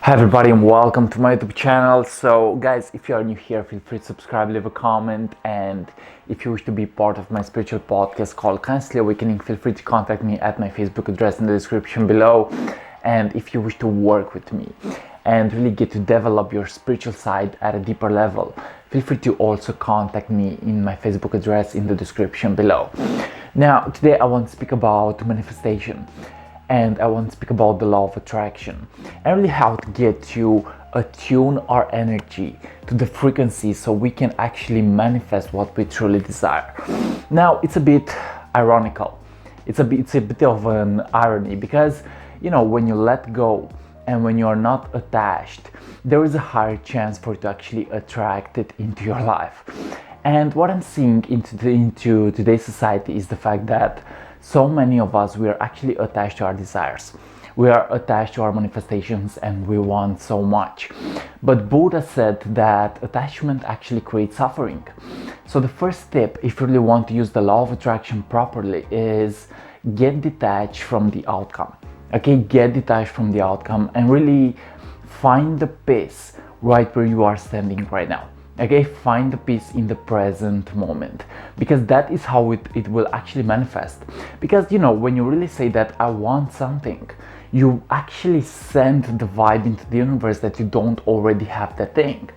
Hi everybody and welcome to my YouTube channel. So guys, if you are new here, feel free to subscribe, leave a comment, and if you wish to be part of my spiritual podcast called Constantly Awakening, feel free to contact me at my Facebook address in the description below. And if you wish to work with me and really get to develop your spiritual side at a deeper level, feel free to also contact me in my Facebook address in the description below. Now today I want to speak about manifestation. And I want to speak about the law of attraction and really how to get to attune our energy to the frequency so we can actually manifest what we truly desire. Now, it's a bit ironical. It's a bit of an irony because, you know, when you let go and when you're not attached, there is a higher chance for you to actually attract it into your life. And what I'm seeing into today's society is the fact that so many of us, we are actually attached to our desires. We are attached to our manifestations and we want so much. But Buddha said that attachment actually creates suffering. So the first tip, if you really want to use the law of attraction properly, is get detached from the outcome. Okay, get detached from the outcome and really find the peace right where you are standing right now. Okay, find the peace in the present moment, because that is how it will actually manifest. Because, you know, when you really say that I want something, you actually send the vibe into the universe that you don't already have that thing.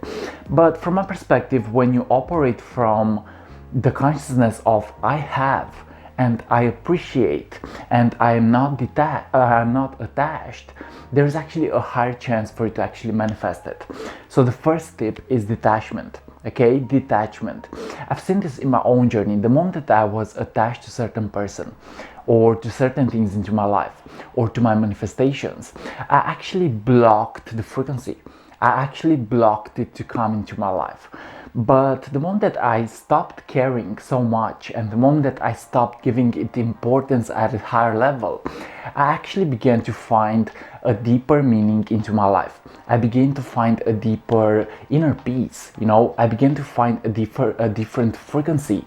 But from my perspective, when you operate from the consciousness of I have and I appreciate and I am not attached, there's actually a higher chance for you to actually manifest it. So the first tip is detachment. Okay, detachment. I've seen this in my own journey. The moment that I was attached to a certain person or to certain things into my life or to my manifestations, I actually blocked the frequency. I actually blocked it to come into my life. But the moment that I stopped caring so much and the moment that I stopped giving it importance at a higher level, I actually began to find a deeper meaning into my life. I began to find a deeper inner peace, you know, I began to find a different frequency.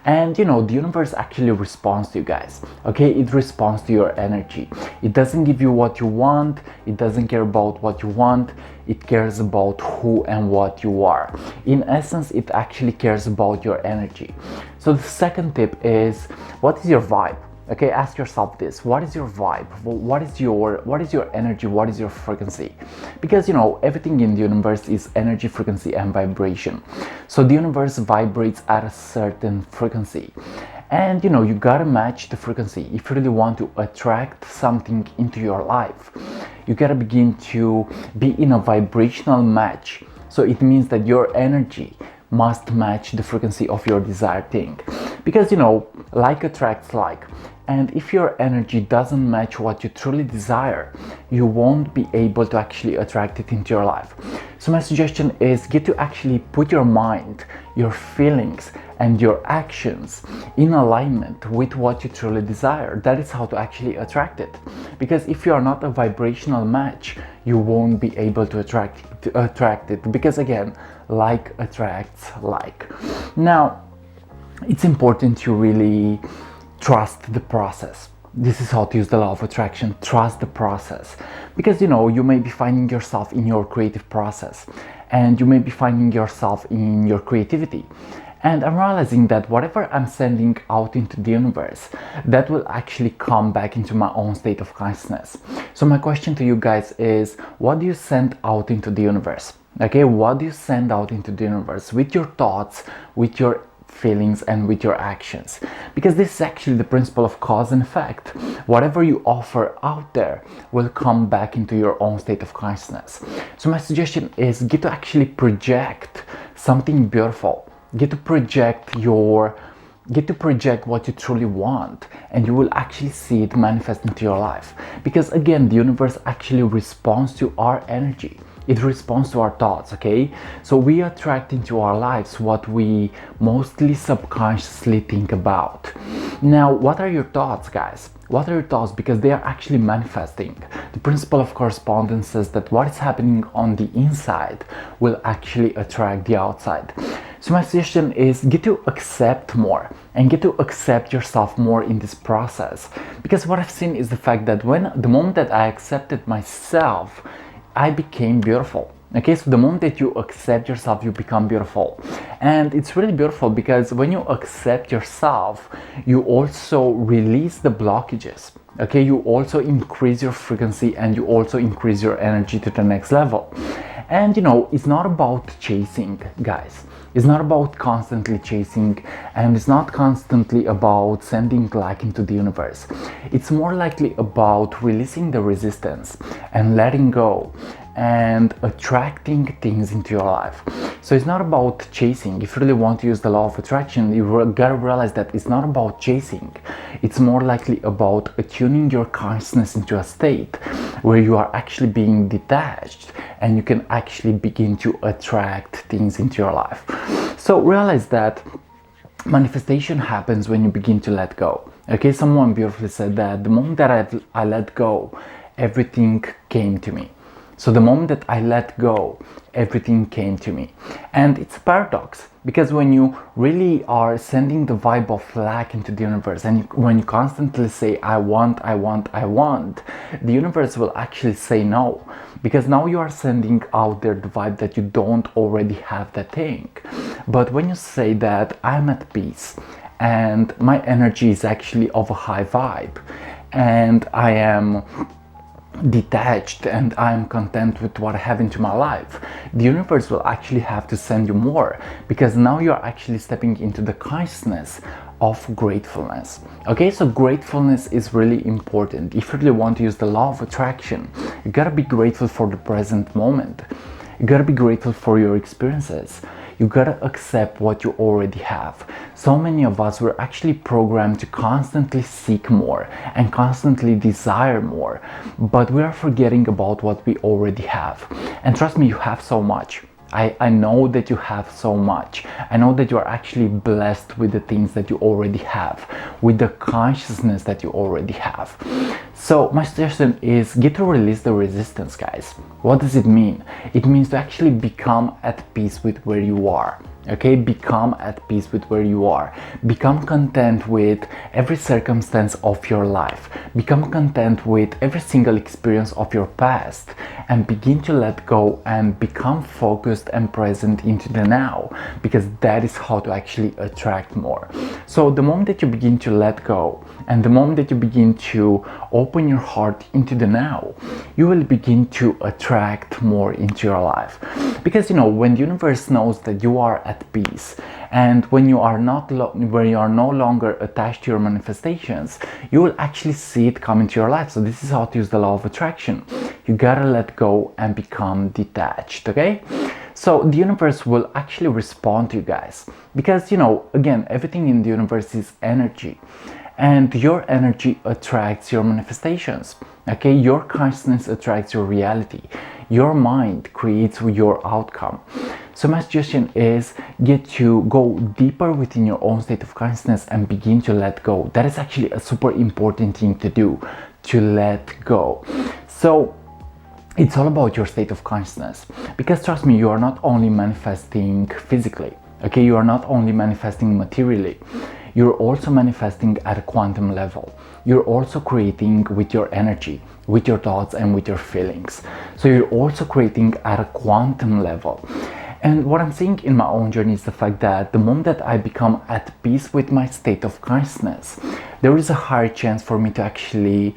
And, you know, the universe actually responds to you guys, okay? It responds to your energy. It doesn't give you what you want. It doesn't care about what you want. It cares about who and what you are. In essence, it actually cares about your energy. So the second tip is, what is your vibe? Okay, ask yourself this: what is your vibe? What is your energy? What is your frequency? Because, you know, everything in the universe is energy, frequency, and vibration. So the universe vibrates at a certain frequency. And, you know, you gotta match the frequency. If you really want to attract something into your life, you gotta begin to be in a vibrational match. So it means that your energy must match the frequency of your desired thing. Because, you know, like attracts like. And if your energy doesn't match what you truly desire, you won't be able to actually attract it into your life. So my suggestion is get to actually put your mind, your feelings, and your actions in alignment with what you truly desire. That is how to actually attract it. Because if you are not a vibrational match, you won't be able to attract it. Because again, like attracts like. Now, it's important to really trust the process. This is how to use the law of attraction. Trust the process. Because, you know, you may be finding yourself in your creative process and you may be finding yourself in your creativity. And I'm realizing that whatever I'm sending out into the universe, that will actually come back into my own state of consciousness. So my question to you guys is, what do you send out into the universe? Okay, what do you send out into the universe with your thoughts, with your feelings, and with your actions? Because this is actually the principle of cause and effect. Whatever you offer out there will come back into your own state of consciousness. So my suggestion is get to actually project something beautiful. Get to project what you truly want, and you will actually see it manifest into your life. Because again, the universe actually responds to our energy. It responds to our thoughts, okay? So we attract into our lives what we mostly subconsciously think about. Now, what are your thoughts, guys? What are your thoughts? Because they are actually manifesting. The principle of correspondence says that what is happening on the inside will actually attract the outside. So my suggestion is get to accept more and get to accept yourself more in this process. Because what I've seen is the fact that the moment that I accepted myself, I became beautiful. Okay, so the moment that you accept yourself, you become beautiful. And it's really beautiful because when you accept yourself, you also release the blockages. Okay, you also increase your frequency and you also increase your energy to the next level. And you know, it's not about chasing, guys. It's not about constantly chasing, and it's not constantly about sending light into the universe. It's more likely about releasing the resistance and letting go and attracting things into your life. So it's not about chasing. If you really want to use the law of attraction, you gotta realize that it's not about chasing. It's more likely about attuning your consciousness into a state where you are actually being detached and you can actually begin to attract things into your life. So realize that manifestation happens when you begin to let go. Okay, someone beautifully said that the moment that I let go, everything came to me. So the moment that I let go, everything came to me. And it's a paradox, because when you really are sending the vibe of lack into the universe, and when you constantly say, I want, I want, I want, the universe will actually say no. Because now you are sending out there the vibe that you don't already have that thing. But when you say that I'm at peace, and my energy is actually of a high vibe, and I am detached and I'm content with what I have into my life, the universe will actually have to send you more, because now you're actually stepping into the consciousness of gratefulness. Okay, so gratefulness is really important. If you really want to use the law of attraction, you gotta be grateful for the present moment. You gotta be grateful for your experiences. You gotta accept what you already have. So many of us were actually programmed to constantly seek more and constantly desire more, but we are forgetting about what we already have. And trust me, you have so much. I know that you have so much. I know that you are actually blessed with the things that you already have, with the consciousness that you already have. So my suggestion is get to release the resistance, guys. What does it mean? It means to actually become at peace with where you are. Okay, become at peace with where you are. Become content with every circumstance of your life. Become content with every single experience of your past, and begin to let go and become focused and present into the now, because that is how to actually attract more. So the moment that you begin to let go, and the moment that you begin to open your heart into the now, you will begin to attract more into your life. Because you know, when the universe knows that you are at peace, and when you are no longer attached to your manifestations, you will actually see it come into your life. So this is how to use the law of attraction. You gotta let go and become detached. Okay, so the universe will actually respond to you guys, because you know, again, everything in the universe is energy, and your energy attracts your manifestations. Okay, your consciousness attracts your reality. Your mind creates your outcome. So my suggestion is get to go deeper within your own state of consciousness and begin to let go. That is actually a super important thing to do, to let go. So it's all about your state of consciousness, because trust me, you are not only manifesting physically. Okay, you are not only manifesting materially, you're also manifesting at a quantum level. You're also creating with your energy, with your thoughts, and with your feelings. So you're also creating at a quantum level. And what I'm seeing in my own journey is the fact that the moment that I become at peace with my state of consciousness, there is a higher chance for me to actually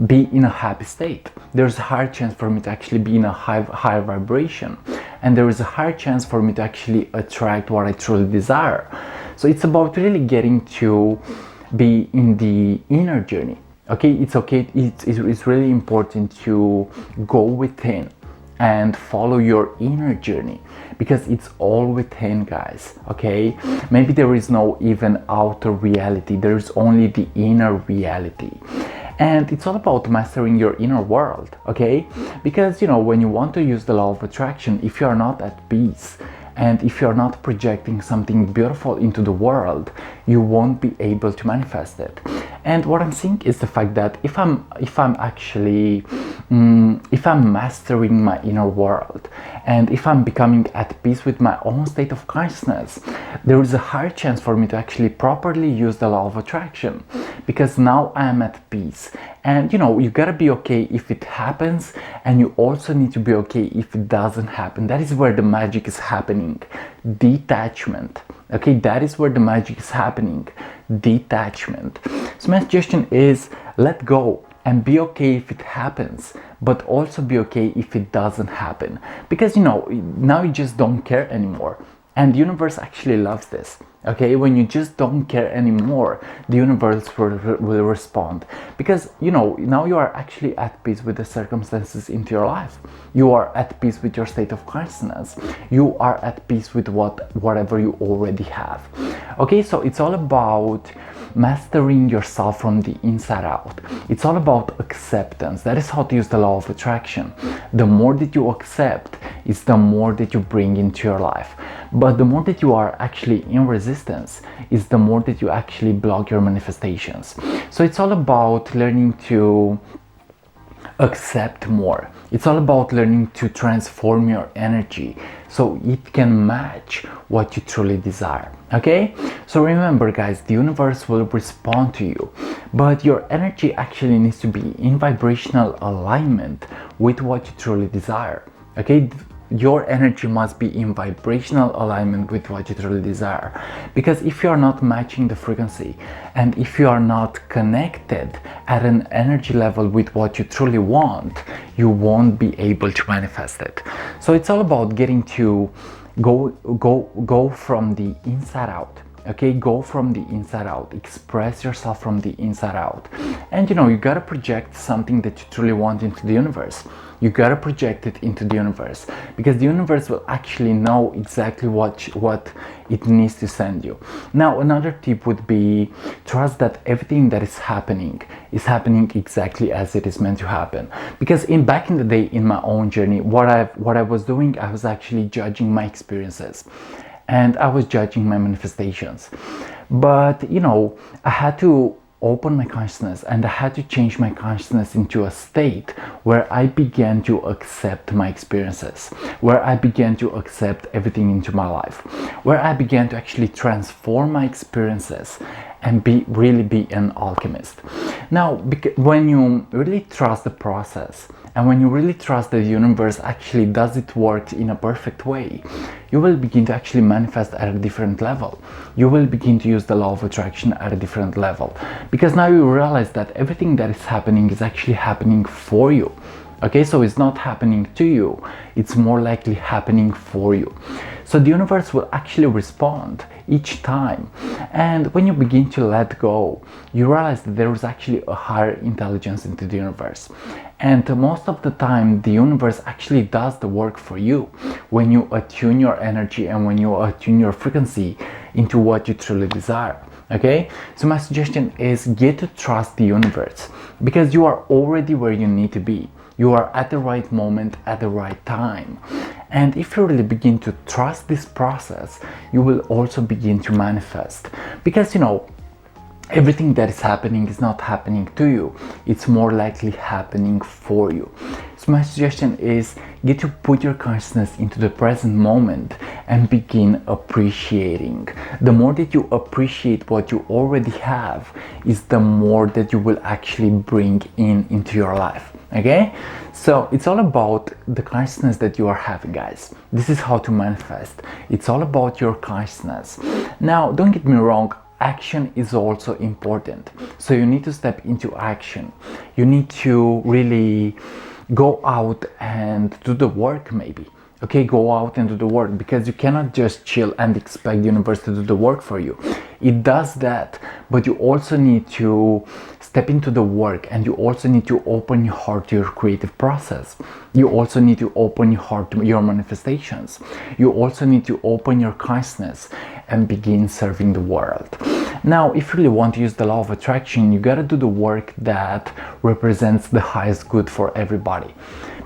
be in a happy state. There's a higher chance for me to actually be in a higher vibration. And there is a higher chance for me to actually attract what I truly desire. So it's about really getting to be in the inner journey. Okay, it's really important to go within and follow your inner journey, because it's all within, guys. Okay, maybe there is no even outer reality, there is only the inner reality. And it's all about mastering your inner world. Okay, because you know, when you want to use the law of attraction, if you are not at peace, and if you're not projecting something beautiful into the world, you won't be able to manifest it. And what I'm seeing is the fact that if I'm mastering my inner world, and if I'm becoming at peace with my own state of consciousness, there is a higher chance for me to actually properly use the law of attraction, because now I am at peace And you gotta be okay if it happens, and you also need to be okay if it doesn't happen. That is where the magic is happening. Detachment. Okay, that is where the magic is happening. Detachment. So my suggestion is let go and be okay if it happens, but also be okay if it doesn't happen, because now you just don't care anymore, and the universe actually loves this. Okay, when you just don't care anymore, the universe will respond, because now you are actually at peace with the circumstances into your life. You are at peace with your state of consciousness. You are at peace with whatever you already have. Okay, so it's all about mastering yourself from the inside out. It's all about acceptance. That is how to use the law of attraction. The more that you accept is the more that you bring into your life. But the more that you are actually in resistance is the more that you actually block your manifestations. So it's all about learning to accept more. It's all about learning to transform your energy so it can match what you truly desire. Okay, so remember guys, the universe will respond to you, but your energy actually needs to be in vibrational alignment with what you truly desire. Okay, your energy must be in vibrational alignment with what you truly desire, because if you are not matching the frequency, and if you are not connected at an energy level with what you truly want, you won't be able to manifest it. So it's all about getting to go from the inside out. Okay, go from the inside out, express yourself from the inside out. And you gotta project something that you truly want into the universe. You gotta project it into the universe, because the universe will actually know exactly what it needs to send you. Now, another tip would be trust that everything that is happening exactly as it is meant to happen. Because back in the day, in my own journey, what I was doing, I was actually judging my experiences, and I was judging my manifestations. But I had to open my consciousness, and I had to change my consciousness into a state where I began to accept my experiences, where I began to accept everything into my life, where I began to actually transform my experiences and really be an alchemist. Now, when you really trust the process, and when you really trust that the universe actually does it work in a perfect way, you will begin to actually manifest at a different level. You will begin to use the law of attraction at a different level, because now you realize that everything that is happening is actually happening for you. Okay, so it's not happening to you, it's more likely happening for you. So the universe will actually respond each time. And when you begin to let go, you realize that there is actually a higher intelligence into the universe. And most of the time, the universe actually does the work for you when you attune your energy and when you attune your frequency into what you truly desire. Okay, so my suggestion is get to trust the universe, because you are already where you need to be. You are at the right moment at the right time. And if you really begin to trust this process, you will also begin to manifest. Because everything that is happening is not happening to you, it's more likely happening for you. So my suggestion is get to put your consciousness into the present moment and begin appreciating. The more that you appreciate what you already have is the more that you will actually bring into your life. Okay, so it's all about the consciousness that you are having, guys. This is how to manifest. It's all about your consciousness. Now, don't get me wrong, action is also important. So you need to step into action. You need to really go out and do the work, maybe. Okay, go out and do the work, because you cannot just chill and expect the universe to do the work for you. It does that, but you also need to step into the work, and you also need to open your heart to your creative process. You also need to open your heart to your manifestations. You also need to open your consciousness and begin serving the world. Now, if you really want to use the law of attraction, you gotta do the work that represents the highest good for everybody.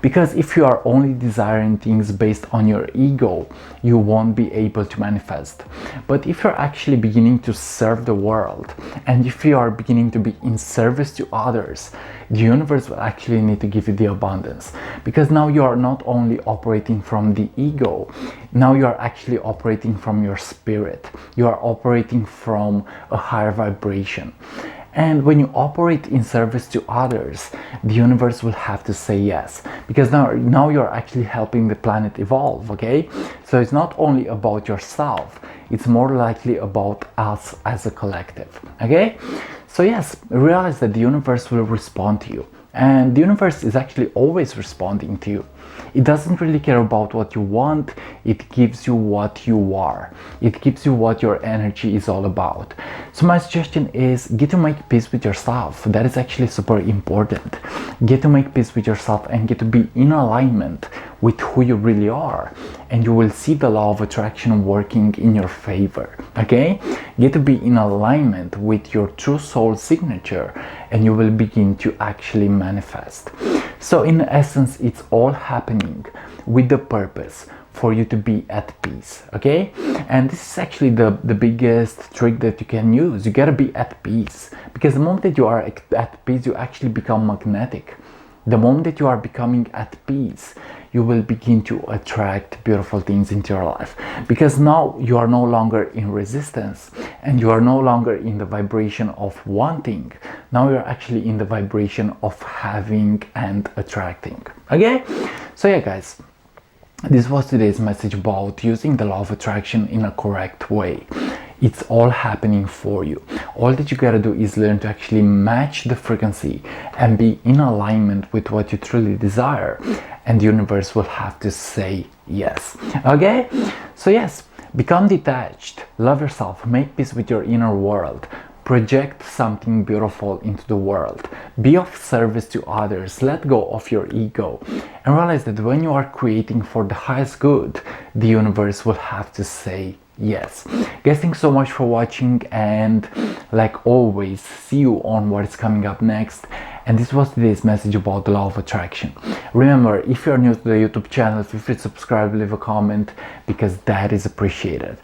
Because if you are only desiring things based on your ego, you won't be able to manifest. But if you're actually beginning to serve the world, and if you are beginning to be in service to others, the universe will actually need to give you the abundance. Because now you are not only operating from the ego, now you are actually operating from your spirit. You are operating from a higher vibration. And when you operate in service to others, the universe will have to say yes, because now you're actually helping the planet evolve. Okay, so it's not only about yourself, it's more likely about us as a collective. Okay, so yes, realize that the universe will respond to you, and the universe is actually always responding to you. It doesn't really care about what you want, it gives you what you are. It gives you what your energy is all about. So my suggestion is get to make peace with yourself. That is actually super important. Get to make peace with yourself and get to be in alignment with who you really are, and you will see the law of attraction working in your favor. Okay, get to be in alignment with your true soul signature, and you will begin to actually manifest. So in essence, it's all happening with the purpose for you to be at peace. Okay, and this is actually the biggest trick that you can use. You gotta be at peace, because the moment that you are at peace, you actually become magnetic. The moment that you are becoming at peace, you will begin to attract beautiful things into your life, because now you are no longer in resistance, and you are no longer in the vibration of wanting. Now you're actually in the vibration of having and attracting. Okay, so yeah guys, this was today's message about using the law of attraction in a correct way. It's all happening for you. All that you gotta do is learn to actually match the frequency and be in alignment with what you truly desire, and the universe will have to say yes. Okay, so yes, become detached, love yourself, make peace with your inner world, project something beautiful into the world, be of service to others, let go of your ego, and realize that when you are creating for the highest good, the universe will have to say yes. Guys, thanks so much for watching, and like always, see you on what is coming up next. And this was today's message about the law of attraction. Remember, if you are new to the YouTube channel, feel free to subscribe, leave a comment, because that is appreciated.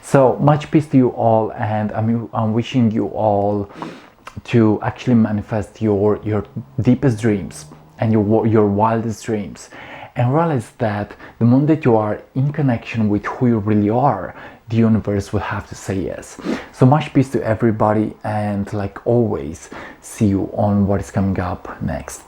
So much peace to you all, and I'm wishing you all to actually manifest your deepest dreams and your wildest dreams, and realize that the moment that you are in connection with who you really are, the universe will have to say yes. So much peace to everybody, and like always, see you on what is coming up next.